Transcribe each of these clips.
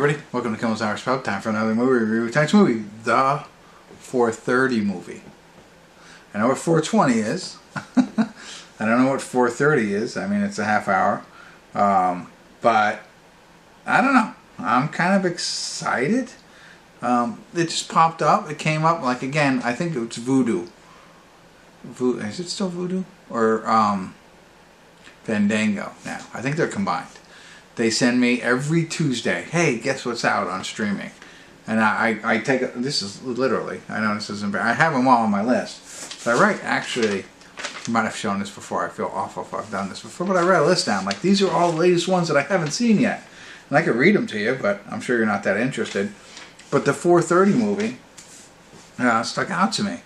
everybody, welcome to Kimmel's Irish Pub. Time for another movie review. Tonight's movie, The 4:30 Movie. I know what 4:20 is. I don't know what 4:30 is. I mean, it's a half hour. But I don't know. I'm kind of excited. It just popped up. It came up, like, again, I think it's Voodoo. Is it still Voodoo? Or Fandango now. I think they're combined. They send me every Tuesday, hey, guess what's out on streaming? And I take it, this is literally, I know this isn't bad, I have them all on my list. But I write, actually, I might have shown this before, I feel awful if I've done this before, but I write a list down, like, these are all the latest ones that I haven't seen yet. And I could read them to you, but I'm sure you're not that interested. But the 4:30 movie stuck out to me.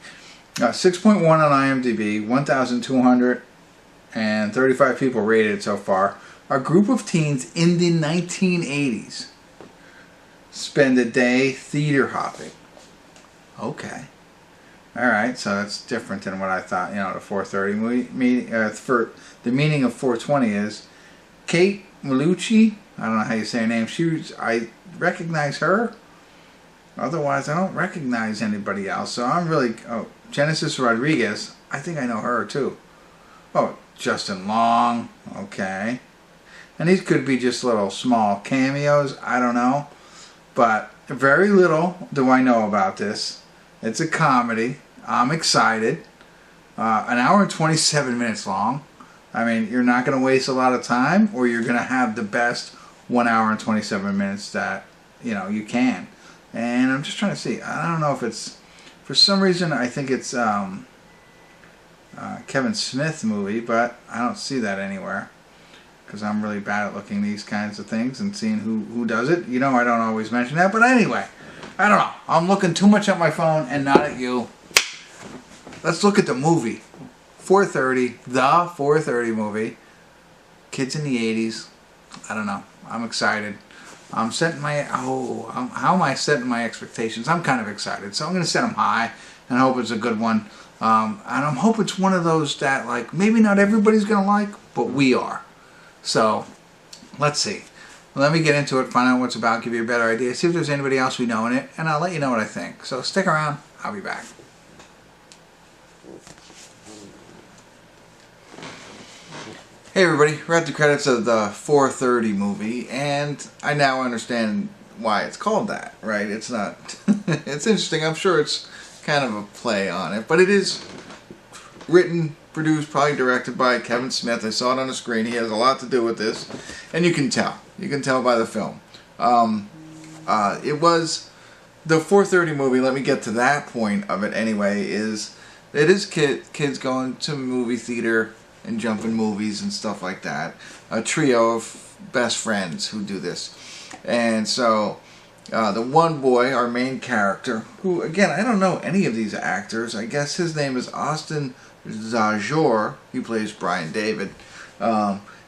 6.1 on IMDb, 1,235 people rated it so far. A group of teens in the 1980s spend a day theater hopping. Okay. Alright, so that's different than what I thought, you know, the 4:30 movie. For the meaning of 4:20 is Kate Milucci. I don't know how you say her name. I recognize her. Otherwise, I don't recognize anybody else. So I'm really... Oh, Genesis Rodriguez. I think I know her too. Oh, Justin Long. Okay. And these could be just little small cameos. I don't know. But very little do I know about this. It's a comedy. I'm excited. An hour and 27 minutes long. I mean, you're not going to waste a lot of time, or you're going to have the best 1 hour and 27 minutes that, you know, you can. And I'm just trying to see. I don't know if it's... For some reason, I think it's Kevin Smith movie, but I don't see that anywhere. Because I'm really bad at looking these kinds of things and seeing who does it. You know, I don't always mention that. But anyway, I don't know. I'm looking too much at my phone and not at you. Let's look at the movie. 4:30. The 4:30 movie. Kids in the 80s. I don't know. I'm excited. I'm setting my... how am I setting my expectations? I'm kind of excited. So I'm going to set them high and hope it's a good one. And I hope it's one of those that, like, maybe not everybody's going to like, but we are. So, let's see. Let me get into it, find out what it's about, give you a better idea, see if there's anybody else we know in it, and I'll let you know what I think. So stick around, I'll be back. Hey everybody, we're at the credits of the 4:30 movie, and I now understand why it's called that, right? It's not... It's interesting, I'm sure it's kind of a play on it, but it is written... produced, probably directed by Kevin Smith. I saw it on the screen. He has a lot to do with this. And you can tell. You can tell by the film. It was the 4:30 movie. Let me get to that point of it anyway. It is kids going to movie theater and jumping movies and stuff like that. A trio of best friends who do this. And so the one boy, our main character, who, again, I don't know any of these actors. I guess his name is Austin Zajur. He plays Brian David,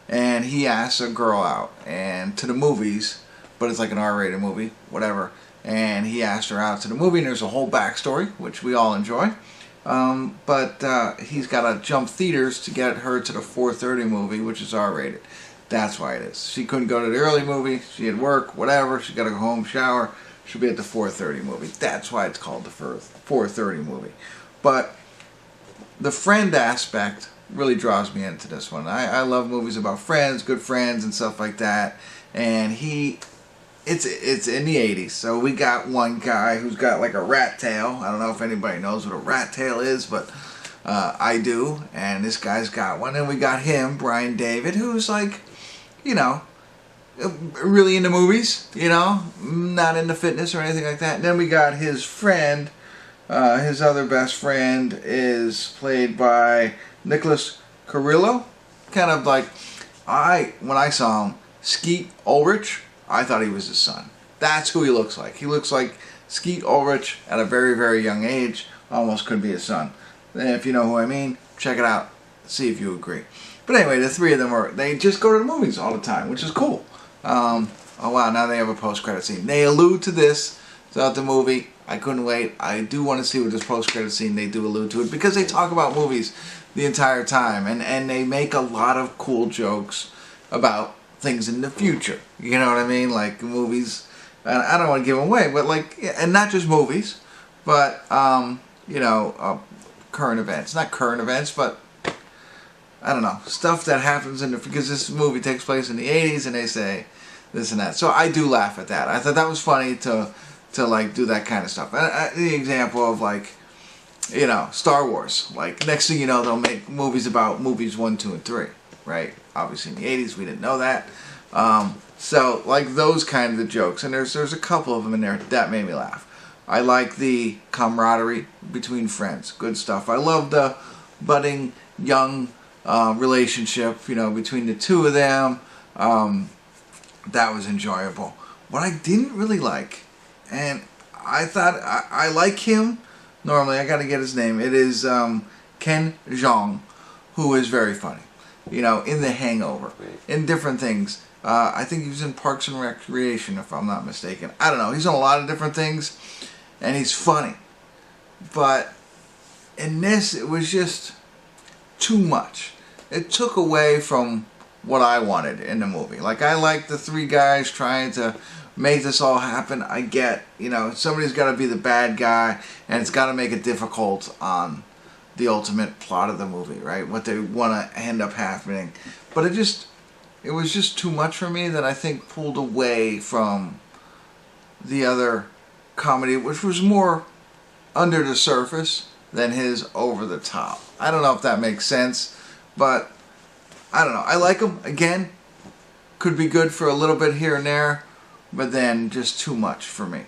and he asks a girl out and to the movies, but it's like an R-rated movie, whatever. And he asked her out to the movie, and there's a whole backstory, which we all enjoy. But he's got to jump theaters to get her to the 4:30 movie, which is R-rated. That's why it is. She couldn't go to the early movie. She had work, whatever. She got to go home, shower. She'll be at the 4:30 movie. That's why it's called the 4:30 movie. But the friend aspect really draws me into this one. I love movies about friends, good friends, and stuff like that. And it's in the 80s. So we got one guy who's got like a rat tail. I don't know if anybody knows what a rat tail is, but I do. And this guy's got one. And we got him, Brian David, who's like, you know, really into movies, you know, not into fitness or anything like that. And then we got his friend. His other best friend is played by Nicholas Cirillo. Kind of like, when I saw him, Skeet Ulrich, I thought he was his son. That's who he looks like. He looks like Skeet Ulrich at a very, very young age. Almost could be his son. And if you know who I mean, check it out. See if you agree. But anyway, the three of them they just go to the movies all the time, which is cool. Oh wow, now they have a post-credit scene. They allude to this throughout the movie. I couldn't wait. I do want to see what this post-credit scene, they do allude to it, because they talk about movies the entire time, and they make a lot of cool jokes about things in the future. You know what I mean? Like movies and I don't want to give them away, but like, and not just movies, but you know, current events. Not current events, but I don't know, stuff that happens because this movie takes place in the 80s, and they say this and that. So I do laugh at that. I thought that was funny to like do that kind of stuff. The example of like, you know, Star Wars. Like, next thing you know, they'll make movies about movies 1, 2, and 3, right? Obviously in the 80s we didn't know that. So like those kind of jokes, and there's a couple of them in there that made me laugh. I like the camaraderie between friends. Good stuff. I love the budding young relationship, you know, between the two of them. That was enjoyable. What I didn't really like, and I thought I like him. Normally, I got to get his name. It is Jeong, who is very funny. You know, in The Hangover, in different things. I think he was in Parks and Recreation, if I'm not mistaken. I don't know. He's in a lot of different things, and he's funny. But in this, it was just too much. It took away from what I wanted in the movie. Like, I like the three guys trying to make this all happen. I get, you know, somebody's got to be the bad guy, and it's got to make it difficult on the ultimate plot of the movie, right? What they want to end up happening. But it was just too much for me that I think pulled away from the other comedy, which was more under the surface than his over the top. I don't know if that makes sense, but I don't know. I like him. Again, could be good for a little bit here and there, but then just too much for me.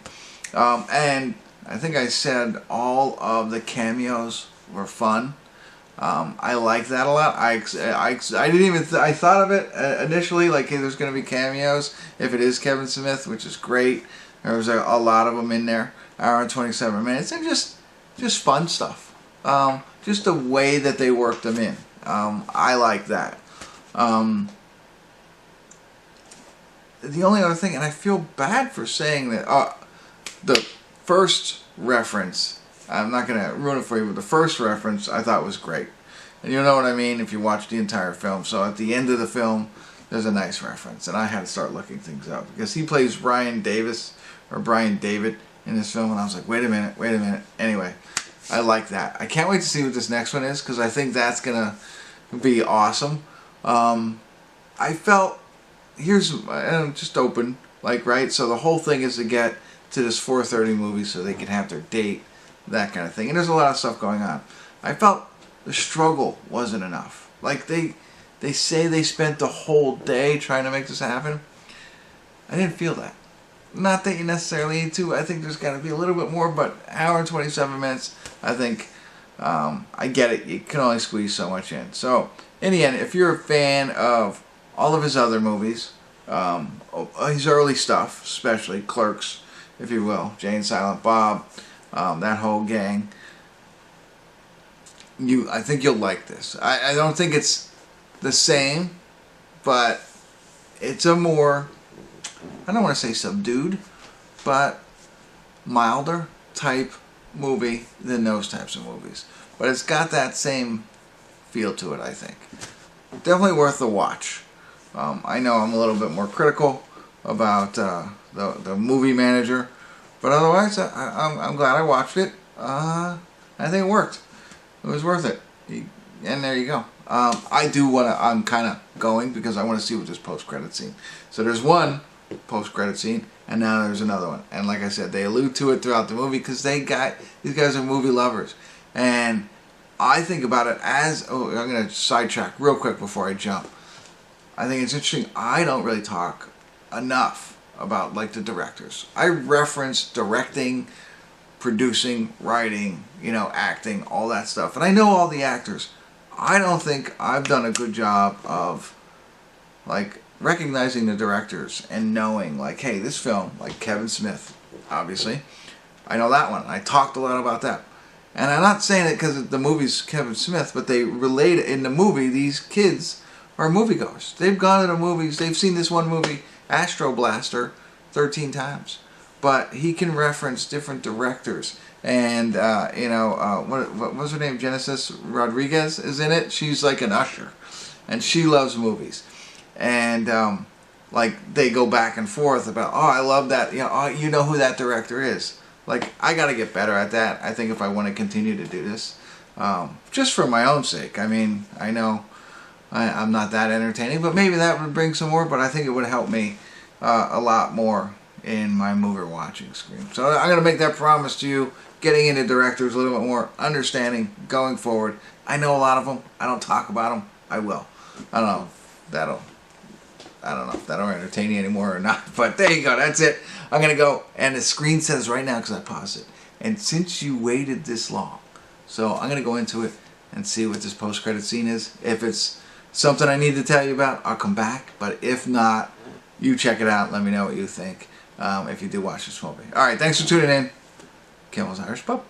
And I think I said all of the cameos were fun. I like that a lot. I didn't even I thought of it initially, like, hey, there's going to be cameos if it is Kevin Smith, which is great. There was a lot of them in there. Hour and 27 minutes, and just fun stuff. Just the way that they worked them in. I like that. The only other thing, and I feel bad for saying that, the first reference, I'm not going to ruin it for you, but the first reference I thought was great. And you'll know what I mean if you watch the entire film. So at the end of the film, there's a nice reference. And I had to start looking things up. Because he plays Brian David in this film. And I was like, wait a minute. Anyway, I like that. I can't wait to see what this next one is, because I think that's going to be awesome. I felt, here's, just open, like, right? So the whole thing is to get to this 4:30 movie so they can have their date, that kind of thing. And there's a lot of stuff going on. I felt the struggle wasn't enough. Like, they say they spent the whole day trying to make this happen. I didn't feel that. Not that you necessarily need to. I think there's got to be a little bit more, but hour and 27 minutes, I think, I get it. You can only squeeze so much in. So, in the end, if you're a fan of all of his other movies, his early stuff, especially Clerks, if you will, Jay and Silent Bob, that whole gang, I think you'll like this. I don't think it's the same, but it's a more, I don't want to say subdued, but milder type movie than those types of movies. But it's got that same feel to it, I think. Definitely worth the watch. I know I'm a little bit more critical about the movie manager, but otherwise I'm glad I watched it. I think it worked. It was worth it. And there you go. I do want to, I'm kind of going because I want to see what this post-credit scene. So there's one post-credit scene, and now there's another one. And like I said, they allude to it throughout the movie because these guys are movie lovers. And I think about it as, I'm going to sidetrack real quick before I jump. I think it's interesting. I don't really talk enough about, like, the directors. I reference directing, producing, writing, acting, all that stuff. And I know all the actors. I don't think I've done a good job of, like, recognizing the directors and knowing, like, hey, this film, like Kevin Smith, obviously, I know that one. I talked a lot about that. And I'm not saying it because the movie's Kevin Smith, but they relate it in the movie. These kids are moviegoers. They've gone to the movies. They've seen this one movie, Astro Blaster, 13 times. But he can reference different directors. And, what was her name? Genesis Rodriguez is in it. She's like an usher. And she loves movies. And like they go back and forth about, oh, I love that, you know, oh, you know who that director is. Like, I got to get better at that, I think, if I want to continue to do this. Just for my own sake. I mean, I know I'm not that entertaining, but maybe that would bring some more, but I think it would help me a lot more in my movie watching screen. So I'm going to make that promise to you, getting into directors a little bit more, understanding going forward. I know a lot of them. I don't talk about them. I will. I don't know if that'll entertain you anymore or not, but there you go. That's it. I'm going to go, and the screen says right now, because I paused it, and since you waited this long, so I'm going to go into it and see what this post-credit scene is. If it's something I need to tell you about, I'll come back, but if not, you check it out. Let me know what you think if you do watch this movie. All right, thanks for tuning in. Kimmel's Irish Pub.